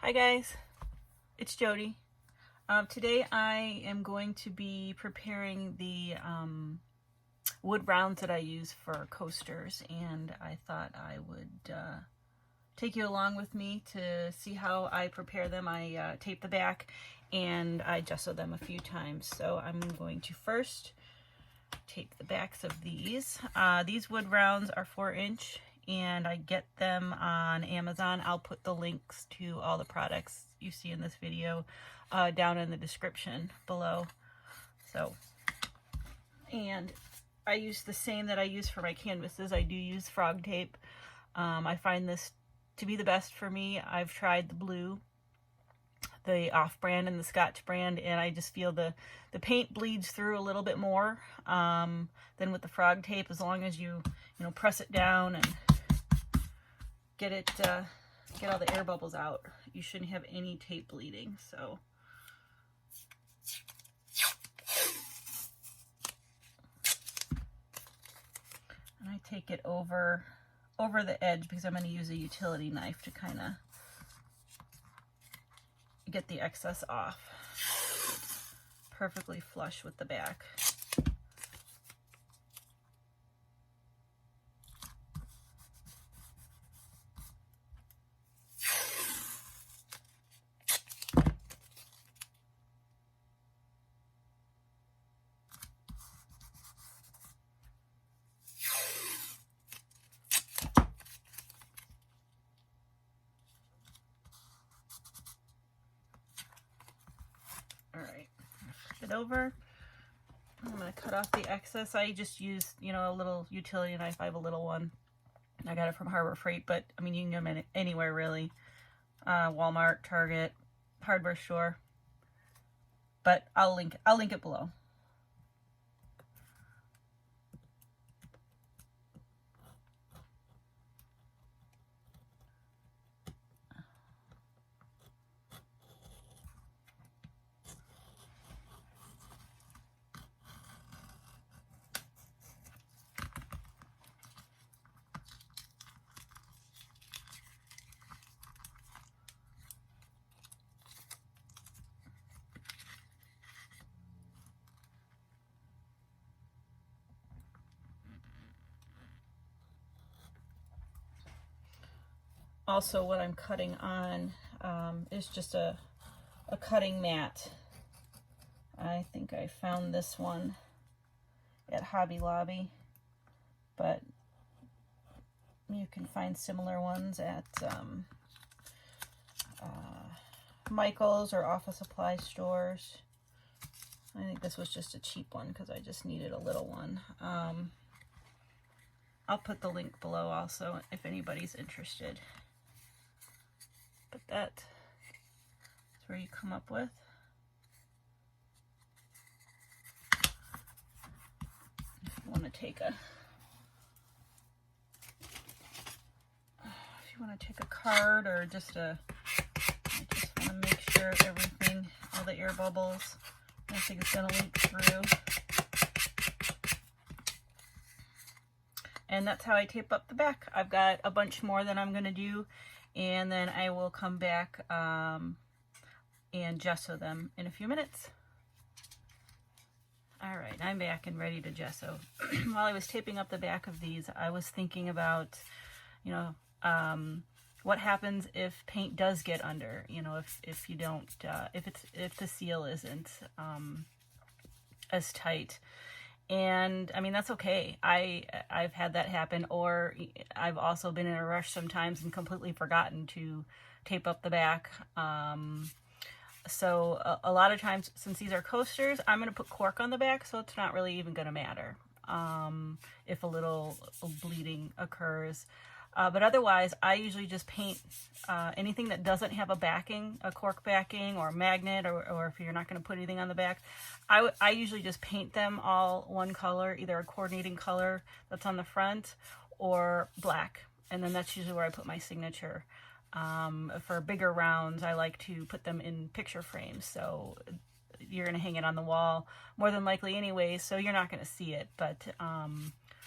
Hi guys, it's Jody. Today I am going to be preparing the wood rounds that I use for coasters, and I thought I would take you along with me to see how I prepare them. I tape the back and I gesso them a few times. So I'm going to first tape the backs of these. These wood rounds are 4-inch. And I get them on Amazon. I'll put the links to all the products you see in this video down in the description below. And I use the same that I use for my canvases. I do use frog tape. I find this to be the best for me. I've tried the blue, the off-brand, and the Scotch brand, and I just feel the paint bleeds through a little bit more than with the frog tape, as long as you press it down and get all the air bubbles out. You shouldn't have any tape bleeding. So and I take it over the edge because I'm going to use a utility knife to kind of get the excess off. Perfectly flush with the back. Alright, flip it over. I'm going to cut off the excess. I just use, a little utility knife. I have a little one. I got it from Harbor Freight, but I mean, you can get them anywhere really. Walmart, Target, hardware store. But I'll link it below. Also, what I'm cutting on is just a cutting mat. I think I found this one at Hobby Lobby, but you can find similar ones at Michael's or office supply stores. I think this was just a cheap one because I just needed a little one. I'll put the link below also if anybody's interested. But that's where you come up with. If you want to take a card or just I just want to make sure everything, all the air bubbles, nothing's going to leak through. And that's how I tape up the back. I've got a bunch more that I'm going to do, and then I will come back and gesso them in a few minutes. All right, I'm back and ready to gesso. While I was taping up the back of these, I was thinking about, what happens if paint does get under. If you don't, if the seal isn't as tight. And I mean, that's okay. I've had that happen, or I've also been in a rush sometimes and completely forgotten to tape up the back. So a lot of times, since these are coasters, I'm going to put cork on the back, so it's not really even going to matter if a little bleeding occurs. But otherwise, I usually just paint anything that doesn't have a backing, a cork backing or magnet, or if you're not going to put anything on the back, I usually just paint them all one color, either a coordinating color that's on the front or black. And then that's usually where I put my signature. For bigger rounds, I like to put them in picture frames. So you're going to hang it on the wall more than likely anyway, so you're not going to see it. But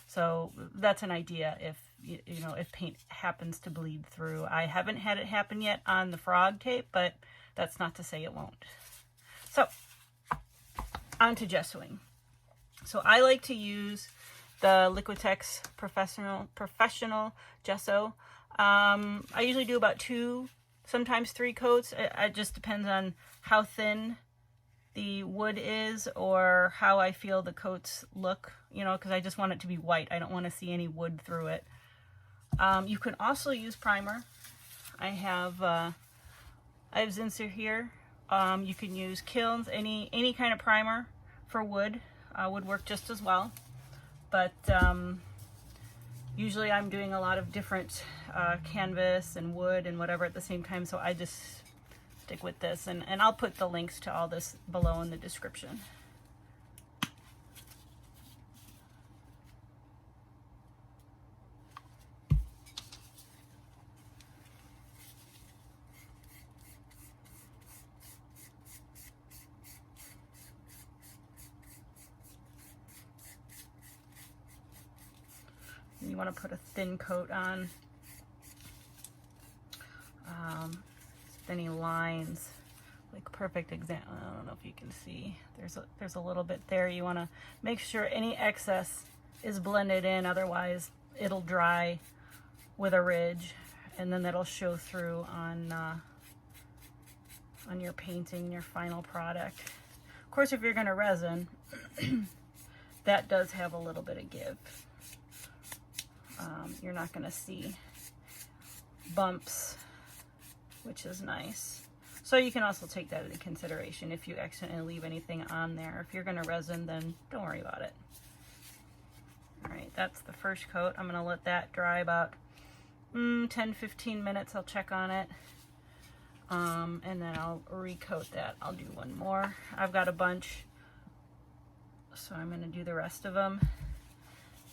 so that's an idea if you know, if paint happens to bleed through. I haven't had it happen yet on the frog tape, but that's not to say it won't. So, on to gessoing. So I like to use the Liquitex professional gesso. I usually do about 2, sometimes 3 coats. It just depends on how thin the wood is or how I feel the coats look, you know, because I just want it to be white. I don't want to see any wood through it. You can also use primer. I have Zinsser here. You can use Kilns, any kind of primer for wood would work just as well. But usually I'm doing a lot of different canvas and wood and whatever at the same time, so I just stick with this. And I'll put the links to all this below in the description. You want to put a thin coat on. Any lines, like perfect example. I don't know if you can see. There's a little bit there. You want to make sure any excess is blended in. Otherwise, it'll dry with a ridge, and then that'll show through on your painting, your final product. Of course, if you're going to resin, that does have a little bit of give. You're not going to see bumps, which is nice. So you can also take that into consideration if you accidentally leave anything on there. If you're going to resin, then don't worry about it. All right, that's the first coat. I'm going to let that dry about 10-15 minutes. I'll check on it. And then I'll recoat that. I'll do one more. I've got a bunch, so I'm going to do the rest of them.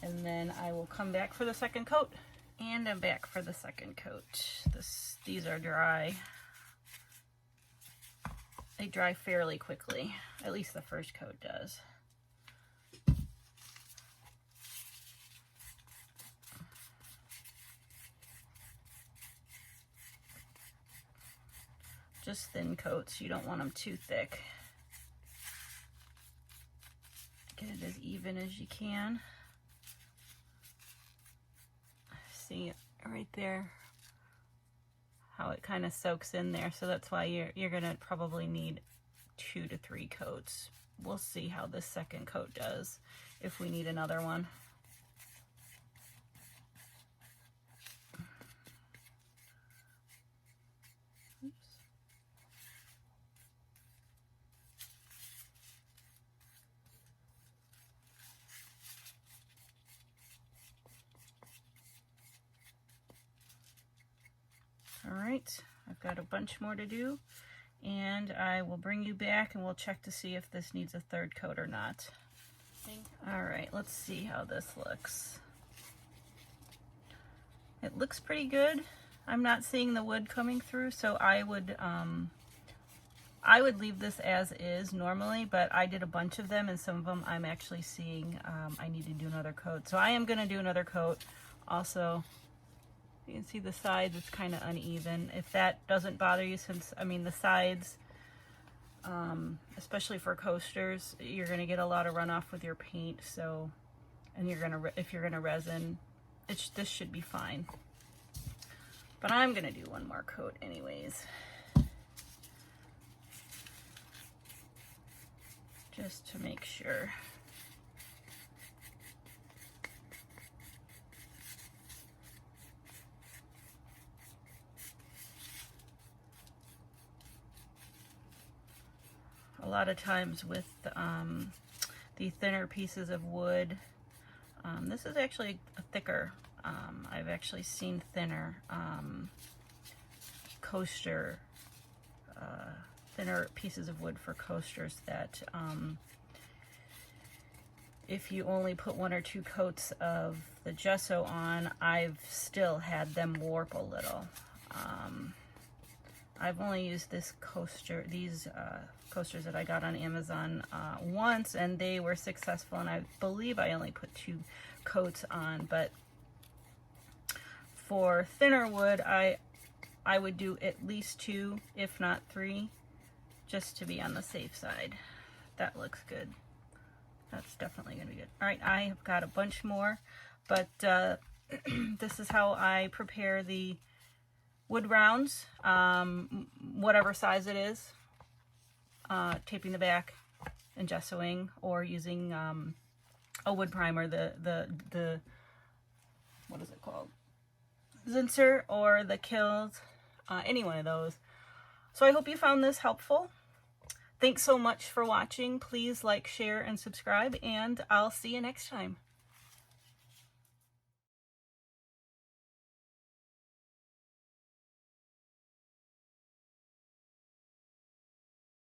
And then I will come back for the second coat. And I'm back for the second coat. These are dry. They dry fairly quickly. At least the first coat does. Just thin coats. You don't want them too thick. Get it as even as you can. See right there how it kind of soaks in there, so that's why you're gonna probably need 2 to 3 coats. We'll see how this second coat does, if we need another one. Oops. All right, I've got a bunch more to do, and I will bring you back and we'll check to see if this needs a third coat or not. All right, let's see how this looks. It looks pretty good. I'm not seeing the wood coming through, so I would leave this as is normally, but I did a bunch of them, and some of them I'm actually seeing I need to do another coat. So I am going to do another coat. Also, you can see the sides, it's kind of uneven. If that doesn't bother you, since, I mean, the sides, especially for coasters, you're going to get a lot of runoff with your paint, so, and if you're going to resin, this should be fine. But I'm going to do one more coat anyways. Just to make sure. A lot of times with the thinner pieces of wood, this is actually a thicker. I've actually seen thinner thinner pieces of wood for coasters that if you only put 1 or 2 coats of the gesso on, I've still had them warp a little. I've only used these coasters that I got on Amazon once, and they were successful, and I believe I only put 2 coats on, but For thinner wood, I would do at least 2, if not 3, just to be on the safe side. That looks good. That's definitely going to be good. All right, I have got a bunch more, but this is how I prepare the wood rounds, whatever size it is, taping the back and gessoing, or using a wood primer, the what is it called? Zinsser or the Kills, any one of those. So I hope you found this helpful. Thanks so much for watching. Please like, share, and subscribe, and I'll see you next time.